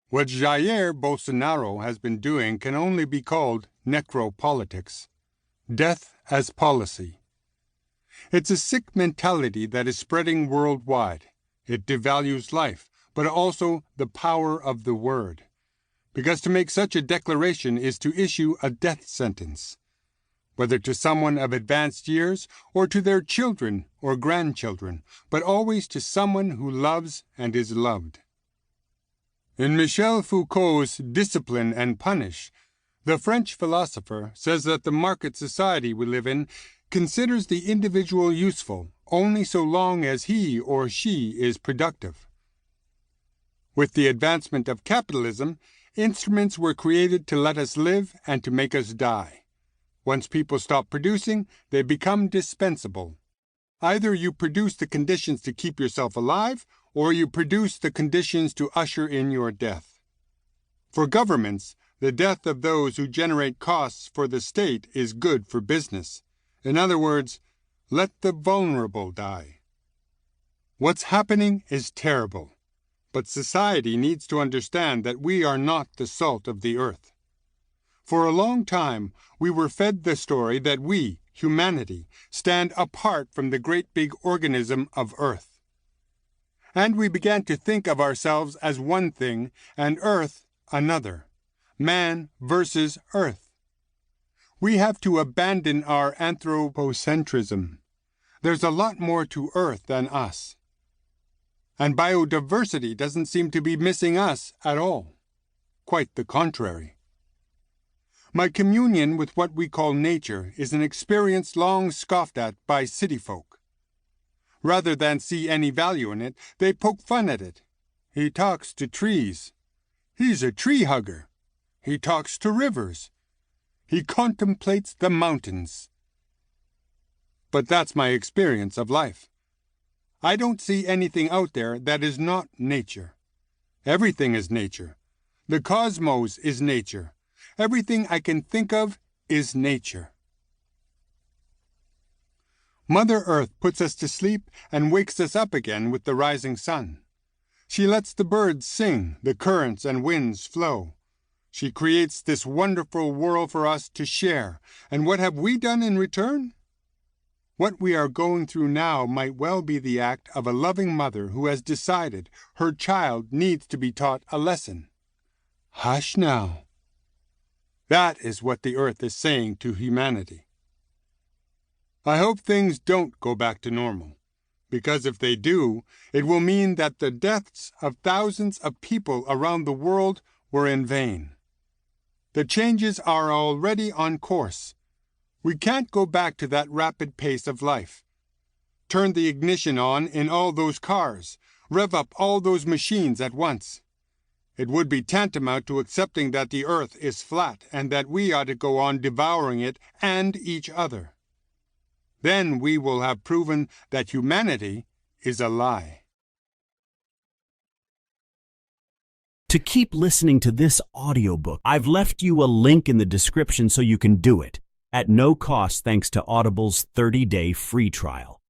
What Jair Bolsonaro has been doing can only be called necropolitics. Death as policy. It's a sick mentality that is spreading worldwide. It devalues life, but also the power of the word. Because to make such a declaration is to issue a death sentence, whether to someone of advanced years or to their children or grandchildren, but always to someone who loves and is loved. In Michel Foucault's Discipline and Punish, the French philosopher says that the market society we live in considers the individual useful only so long as he or she is productive. With the advancement of capitalism, instruments were created to let us live and to make us die. Once people stop producing, they become dispensable. Either you produce the conditions to keep yourself alive, or you produce the conditions to usher in your death. For governments, the death of those who generate costs for the state is good for business. In other words, let the vulnerable die. What's happening is terrible, but society needs to understand that we are not the salt of the earth. For a long time, we were fed the story that we, humanity, stand apart from the great big organism of Earth. And we began to think of ourselves as one thing and Earth another. Man versus Earth. We have to abandon our anthropocentrism. There's a lot more to Earth than us. And biodiversity doesn't seem to be missing us at all. Quite the contrary. My communion with what we call nature is an experience long scoffed at by city folk. Rather than see any value in it, they poke fun at it. He talks to trees. He's a tree hugger. He talks to rivers. He contemplates the mountains. But that's my experience of life. I don't see anything out there that is not nature. Everything is nature. The cosmos is nature. Everything I can think of is nature. Mother Earth puts us to sleep and wakes us up again with the rising sun. She lets the birds sing, the currents and winds flow. She creates this wonderful world for us to share. And what have we done in return? What we are going through now might well be the act of a loving mother who has decided her child needs to be taught a lesson. Hush now. That is what the earth is saying to humanity. I hope things don't go back to normal, because if they do, it will mean that the deaths of thousands of people around the world were in vain. The changes are already on course. We can't go back to that rapid pace of life. Turn the ignition on in all those cars, rev up all those machines at once. It would be tantamount to accepting that the earth is flat and that we ought to go on devouring it and each other. Then we will have proven that humanity is a lie. To keep listening to this audiobook, I've left you a link in the description so you can do it, at no cost thanks to Audible's 30-day free trial.